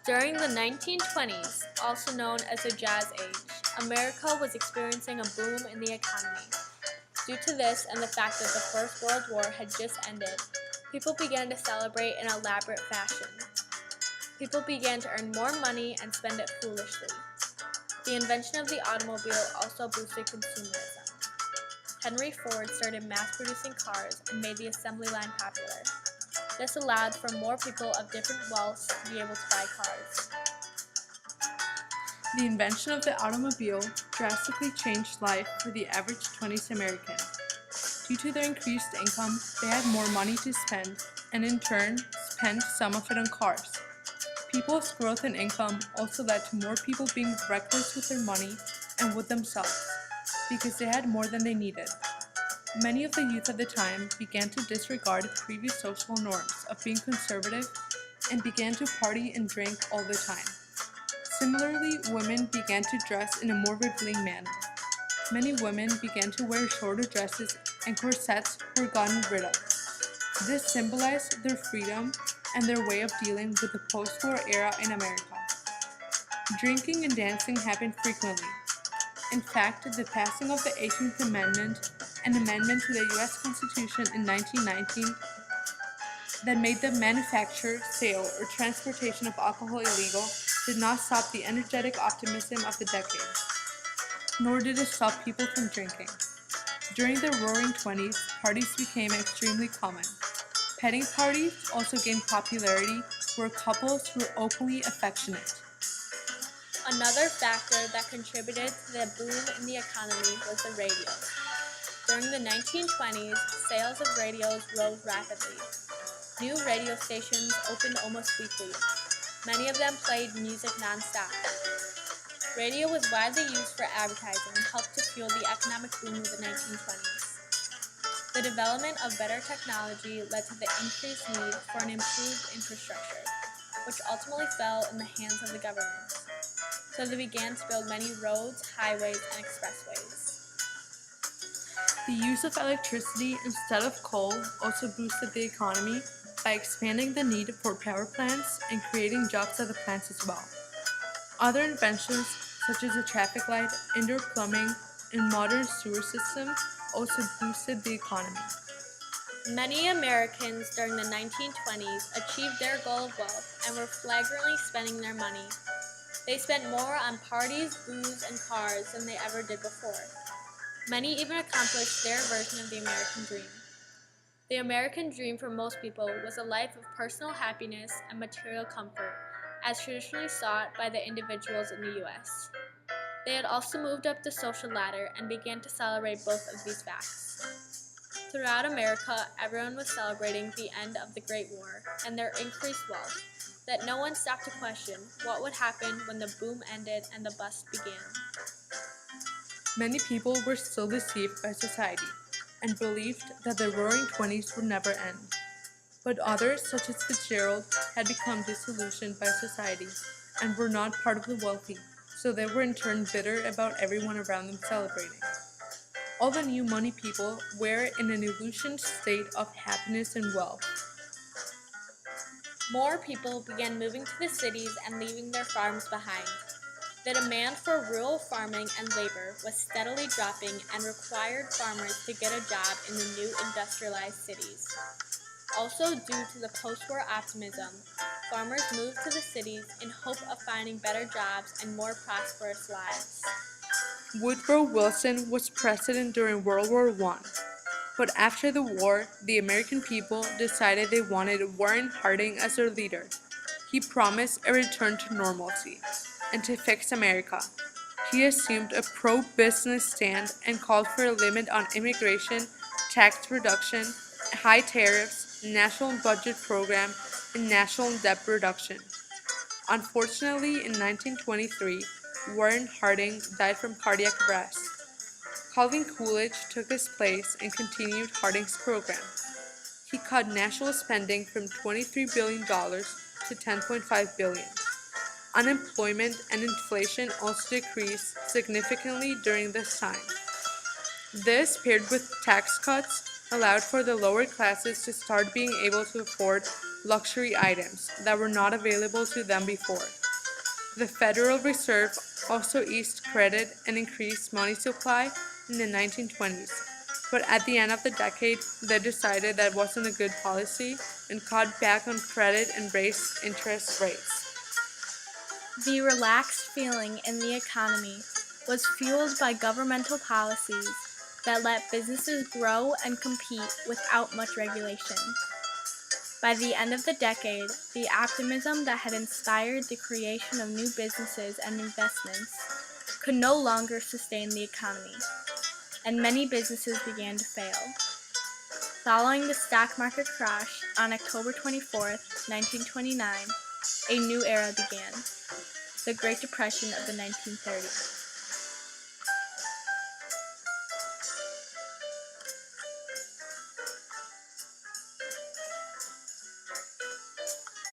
During the 1920s, also known as the Jazz Age, America was experiencing a boom in the economy. Due to this and the fact that the First World War had just ended, people began to celebrate in elaborate fashion. People began to earn more money and spend it foolishly. The invention of the automobile also boosted consumerism. Henry Ford started mass-producing cars and made the assembly line popular. This allowed for more people of different wealths to be able to buy cars. The invention of the automobile drastically changed life for the average 20s American. Due to their increased income, they had more money to spend, and in turn, spent some of it on cars. People's growth in income also led to more people being reckless with their money and with themselves, because they had more than they needed. Many of the youth at the time began to disregard previous social norms of being conservative and began to party and drink all the time. Similarly, women began to dress in a more revealing manner. Many women began to wear shorter dresses and corsets were gotten rid of. This symbolized their freedom and their way of dealing with the post-war era in America. Drinking and dancing happened frequently. In fact, the passing of the 18th Amendment, an amendment to the U.S. Constitution in 1919 that made the manufacture, sale, or transportation of alcohol illegal, did not stop the energetic optimism of the decade, nor did it stop people from drinking. During the Roaring Twenties, parties became extremely common. Petting parties also gained popularity where couples were openly affectionate. Another factor that contributed to the boom in the economy was the radio. During the 1920s, sales of radios rose rapidly. New radio stations opened almost weekly. Many of them played music non-stop. Radio was widely used for advertising and helped to fuel the economic boom of the 1920s. The development of better technology led to the increased need for an improved infrastructure, which ultimately fell in the hands of the government. So they began to build many roads, highways, and expressways. The use of electricity instead of coal also boosted the economy by expanding the need for power plants and creating jobs at the plants as well. Other inventions, such as a traffic light, indoor plumbing, and modern sewer systems, also boosted the economy. Many Americans during the 1920s achieved their goal of wealth and were flagrantly spending their money. They spent more on parties, booze, and cars than they ever did before. Many even accomplished their version of the American dream. The American dream for most people was a life of personal happiness and material comfort, as traditionally sought by the individuals in the U.S. They had also moved up the social ladder and began to celebrate both of these facts. Throughout America, everyone was celebrating the end of the Great War and their increased wealth, that no one stopped to question what would happen when the boom ended and the bust began. Many people were still deceived by society and believed that the Roaring Twenties would never end. But others, such as Fitzgerald, had become disillusioned by society and were not part of the wealthy, so they were in turn bitter about everyone around them celebrating. All the new money people were in an illusioned state of happiness and wealth. More people began moving to the cities and leaving their farms behind. The demand for rural farming and labor was steadily dropping and required farmers to get a job in the new industrialized cities. Also, due to the post-war optimism, farmers moved to the cities in hope of finding better jobs and more prosperous lives. Woodrow Wilson was president during World War I, but after the war, the American people decided they wanted Warren Harding as their leader. He promised a return to normalcy and to fix America. He assumed a pro-business stand and called for a limit on immigration, tax reduction, high tariffs, national budget program, and national debt reduction. Unfortunately, in 1923, Warren Harding died from cardiac arrest. Calvin Coolidge took his place and continued Harding's program. He cut national spending from $23 billion to $10.5 billion. Unemployment and inflation also decreased significantly during this time. This, paired with tax cuts, allowed for the lower classes to start being able to afford luxury items that were not available to them before. The Federal Reserve also eased credit and increased money supply in the 1920s, but at the end of the decade, they decided that wasn't a good policy and cut back on credit and raised interest rates. The relaxed feeling in the economy was fueled by governmental policies that let businesses grow and compete without much regulation. By the end of the decade, the optimism that had inspired the creation of new businesses and investments could no longer sustain the economy, and many businesses began to fail. Following the stock market crash on October 24, 1929, a new era began, the Great Depression of the 1930s.